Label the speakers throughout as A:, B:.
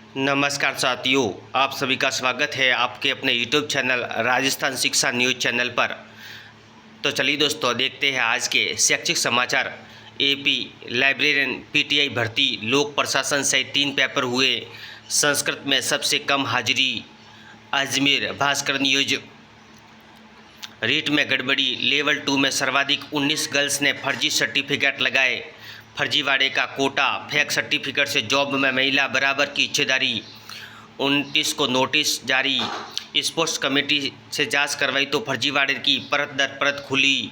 A: नमस्कार साथियों, आप सभी का स्वागत है आपके अपने यूट्यूब चैनल राजस्थान शिक्षा न्यूज़ चैनल पर। तो चलिए दोस्तों, देखते हैं आज के शैक्षिक समाचार। एपी लाइब्रेरियन पीटीआई भर्ती, लोक प्रशासन सहित 3 पेपर हुए। संस्कृत में सबसे कम हाजिरी अजमेर भास्कर न्यूज। रीट में गड़बड़ी, लेवल 2 में सर्वाधिक 19 गर्ल्स ने फर्जी सर्टिफिकेट लगाए। फर्जीवाड़े का कोटा, फेक सर्टिफिकेट से जॉब में महिला बराबर की हिस्सेदारी। 29 को नोटिस जारी। स्पोर्ट्स कमेटी से जांच करवाई तो फर्जीवाड़े की परत दर परत खुली।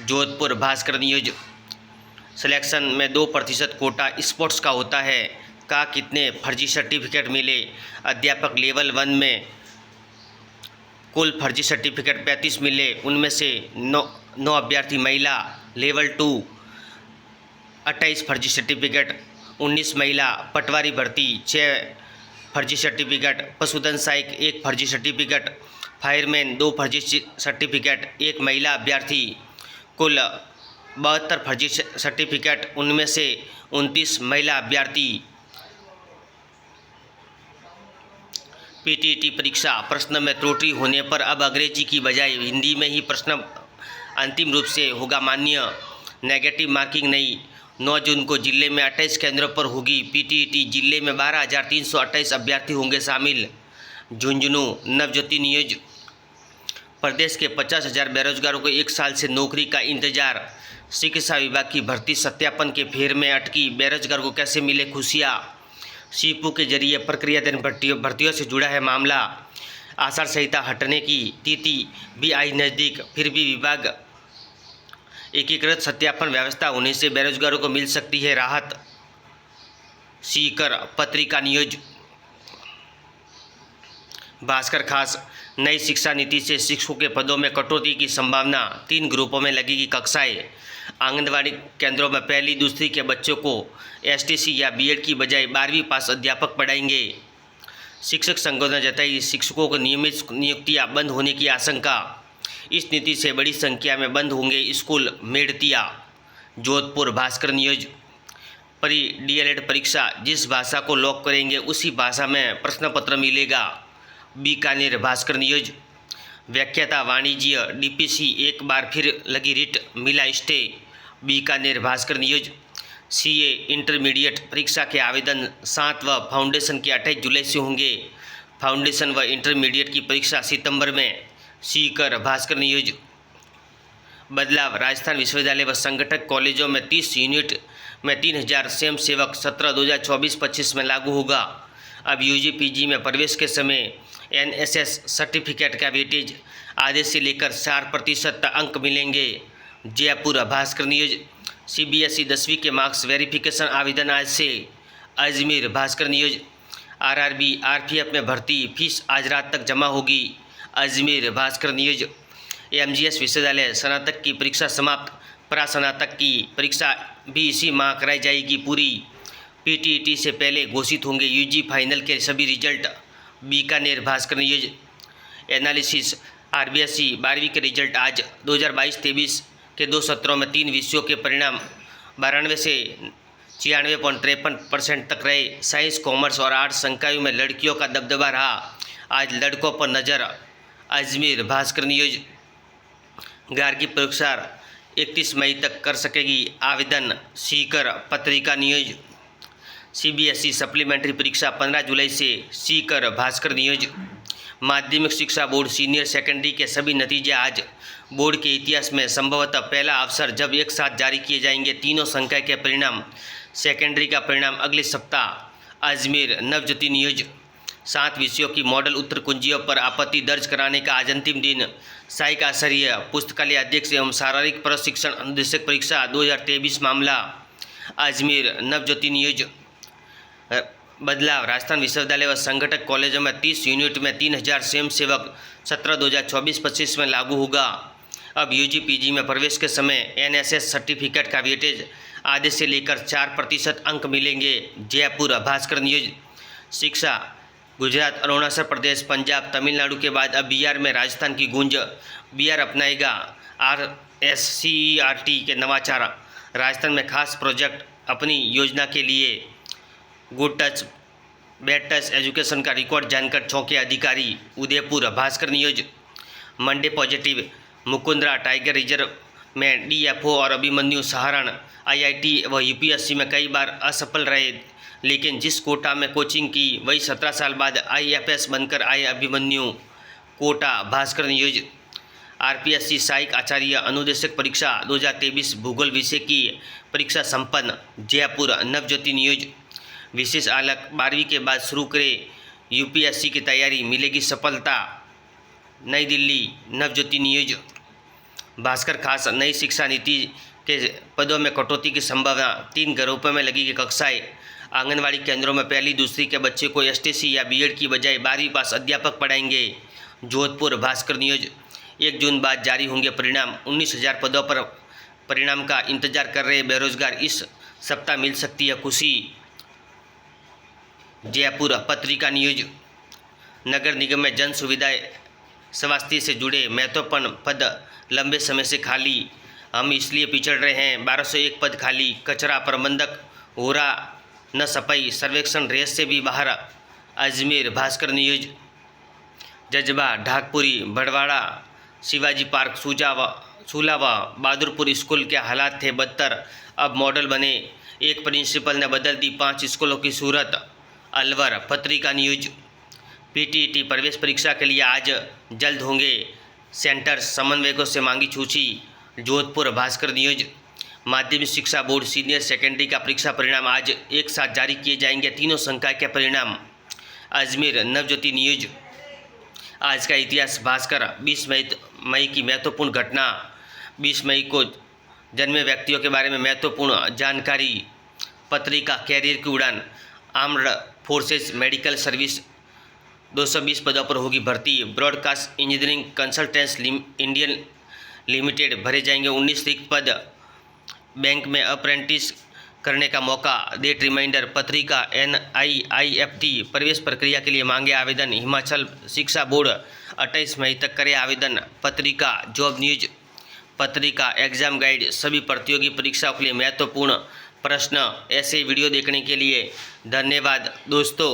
A: जोधपुर भास्कर न्यूज। सिलेक्शन में 2% कोटा स्पोर्ट्स का होता है। का कितने फर्जी सर्टिफिकेट मिले? अध्यापक लेवल 1 में कुल फर्जी सर्टिफिकेट 35 मिले, उनमें से 9 अभ्यर्थी महिला। लेवल 2 28 फर्जी सर्टिफिकेट, 19 महिला। पटवारी भर्ती 6 फर्जी सर्टिफिकेट। पशुधन सहायक 1 फर्जी सर्टिफिकेट। फायरमैन 2 फर्जी सर्टिफिकेट, 1 महिला अभ्यर्थी। कुल 72 फर्जी सर्टिफिकेट, उनमें से 29 महिला अभ्यर्थी। पीटीईटी परीक्षा प्रश्न में त्रुटि होने पर अब अंग्रेजी की बजाय हिंदी में ही प्रश्न अंतिम रूप से होगा मान्य। नेगेटिव मार्किंग नहीं। 9 जून को जिले में 28 केंद्रों पर होगी पीटीईटी। जिले में 12,328 अभ्यर्थी होंगे शामिल। झुंझुनू नवज्योति न्यूज। प्रदेश के 50,000 बेरोजगारों को 1 साल से नौकरी का इंतजार। चिकित्सा विभाग की भर्ती सत्यापन के फेर में अटकी, बेरोजगार को कैसे मिले खुशियाँ। सीपू के जरिए प्रक्रियाधीन भर्तियों से जुड़ा है मामला। आचार संहिता हटने की तिथि भी आई नज़दीक, फिर भी विभाग एकीकृत सत्यापन व्यवस्था होने से बेरोजगारों को मिल सकती है राहत। सीकर पत्रिका न्यूज। भास्कर खास। नई शिक्षा नीति से शिक्षकों के पदों में कटौती की संभावना। 3 ग्रुपों में लगेगी कक्षाएं। आंगनबाड़ी केंद्रों में पहली दूसरी के बच्चों को एसटीसी या बीएड की बजाय 12वीं पास अध्यापक पढ़ाएंगे। शिक्षक संघों ने जताई शिक्षकों को नियमित नियुक्तियां बंद होने की आशंका। इस नीति से बड़ी संख्या में बंद होंगे school Medtiya. Jodhpur Bhaskar news. Pre DElEd परीक्षा, जिस भाषा को लॉक करेंगे उसी भाषा में प्रश्न पत्र मिलेगा। बीकानेर भास्कर न्यूज। व्याख्याता वाणिज्य डीपीसी एक बार फिर लगी रिट, मिला stay. Bikaner Bhaskar news. CA intermediate परीक्षा के आवेदन 7 व फाउंडेशन के 28 जुलाई से होंगे। फाउंडेशन व इंटरमीडिएट की परीक्षा सितंबर में। सीकर भास्कर न्यूज। बदलाव, राजस्थान विश्वविद्यालय व संगठक कॉलेजों में 30 यूनिट में 3,000 स्वयं सेवक सत्र 2024-25 में लागू होगा। अब यूजी पीजी में प्रवेश के समय एनएसएस सर्टिफिकेट का वेटेज आधे से लेकर 4% तक अंक मिलेंगे। जयपुर भास्कर न्यूज। सीबीएसई 10वीं के मार्क्स वेरिफिकेशन आवेदन आज से। Ajmer Bhaskar news. RRB RPF में भर्ती फीस आज रात तक जमा होगी। अजमेर भास्कर न्यूज। एमजीएस विश्वविद्यालय स्नातक की परीक्षा समाप्त, प्रास्नातक की परीक्षा भी इसी माह कराई जाएगी पूरी। पीटीईटी से पहले घोषित होंगे यूजी फाइनल के सभी result. Bikaner Bhaskar news. Analysis, RBSE 12वीं के रिजल्ट आज। 2022-23 के 2 सत्रों में 3 विषयों के परिणाम 92 से 96.53% तक रहे। साइंस, कॉमर्स और आर्ट्स संकायों में लड़कियों का दबदबा रहा। आज लड़कों पर नज़र। अजमेर भास्कर न्यूज। गार्गी परीक्षा 31 मई तक कर सकेगी आवेदन। सीकर पत्रिका न्यूज। सीबीएसई सप्लीमेंट्री परीक्षा 15 जुलाई से। सीकर भास्कर न्यूज। माध्यमिक शिक्षा बोर्ड सीनियर सेकेंडरी के सभी नतीजे आज। बोर्ड के इतिहास में संभवतः पहला अवसर जब एक साथ जारी किए जाएंगे तीनों संकाय के परिणाम। सेकेंडरी का परिणाम अगले सप्ताह। अजमेर नवज्योति न्यूज। 7 विषयों की मॉडल उत्तर कुंजियों पर आपत्ति दर्ज कराने का आज अंतिम दिन। सहायक आचार्य, पुस्तकालय अध्यक्ष एवं शारीरिक प्रशिक्षण अनुदेशक परीक्षा 2023 मामला। अजमेर नवज्योति न्यूज। बदलाव, राजस्थान विश्वविद्यालय व संगठक कॉलेजों में 30 यूनिट में 3,000 स्वयंसेवक सत्र 2024-25 में लागू होगा। अब यूजी पीजी में प्रवेश के समय एनएसएस सर्टिफिकेट का वेटेज आधे से लेकर 4% अंक मिलेंगे। जयपुर भास्कर न्यूज। शिक्षा, गुजरात, अरुणाचल प्रदेश, पंजाब, तमिलनाडु के बाद अब बिहार में राजस्थान की गूंज। बिहार अपनाएगा RSCERT के नवाचार। राजस्थान में खास प्रोजेक्ट अपनी योजना के लिए। Good touch bed touch education का रिकॉर्ड जानकर चौंके अधिकारी। Udaipur Bhaskar news. Monday positive. Mukundra tiger reserve में डीएफओ और अभिमन्यु सहारण आईआईटी व यूपीएससी में कई बार असफल रहे, लेकिन जिस कोटा में कोचिंग की वही 17 साल बाद आईएफएस बनकर आए अभिमन्यु। कोटा भास्कर न्यूज। आरपीएससी सहायक आचार्य अनुदेशक परीक्षा 2023 भूगोल विषय की परीक्षा संपन्न। जयपुर नवज्योति न्यूज। विशेष आलक 12वीं के बाद शुरू करे यूपीएससी की तैयारी, मिलेगी सफलता। नई दिल्ली नवज्योति न्यूज। भास्कर खास। नई शिक्षा नीति के पदों में कटौती की संभावना, 3 ग्रुपों में लगेगी कक्षाएं। आंगनवाड़ी केंद्रों में पहली दूसरी के बच्चे को एसटीसी या बीएड की बजाय 12वीं पास अध्यापक पढ़ाएंगे। जोधपुर भास्कर न्यूज। 1 जून बाद जारी होंगे परिणाम। 19,000 पदों पर परिणाम का इंतजार कर रहे बेरोजगार, इस सप्ताह मिल सकती है खुशी। जयपुर पत्रिका न्यूज। नगर निगम में जन सुविधाएं स्वास्थ्य से जुड़े महत्वपूर्ण पद लंबे समय से खाली, हम इसलिए पिछड़ रहे हैं। 1201 पद खाली। कचरा प्रबंधक हो रहा न सफाई, सर्वेक्षण रेस से भी बाहर। अजमेर भास्कर न्यूज। जज्बा ढाकपुरी भड़वाड़ा शिवाजी पार्क सूला व बहादुरपुर स्कूल के हालात थे बदतर, अब मॉडल बने। एक प्रिंसिपल ने बदल दी 5 स्कूलों की सूरत। अलवर पत्रिका न्यूज। पीटीईटी प्रवेश परीक्षा के लिए आज जल्द होंगे सेंटर, समन्वयकों से मांगी सूची। जोधपुर भास्कर न्यूज। माध्यमिक शिक्षा बोर्ड सीनियर सेकेंडरी का परीक्षा परिणाम आज एक साथ जारी किए जाएंगे, तीनों संकाय के परिणाम। अजमेर नवज्योति न्यूज। आज का इतिहास भास्कर। 20 मई की महत्वपूर्ण घटना। 20 मई को जन्मे व्यक्तियों के बारे में महत्वपूर्ण जानकारी। पत्रिका कैरियर की उड़ान। आर्म्ड फोर्सेस मेडिकल सर्विस 220 पदों पर होगी भर्ती। Broadcast engineering consultants Indian limited भरे जाएंगे 19 रिक्त पद। बैंक में अप्रेंटिस करने का मौका। Date reminder. पत्रिका NIIFT प्रवेश प्रक्रिया के लिए मांगे आवेदन। हिमाचल शिक्षा बोर्ड 28 मई तक करे आवेदन। पत्रिका जॉब न्यूज। पत्रिका एग्जाम गाइड। सभी प्रतियोगी परीक्षाओं के लिए महत्वपूर्ण प्रश्न। ऐसे वीडियो देखने के लिए धन्यवाद दोस्तों।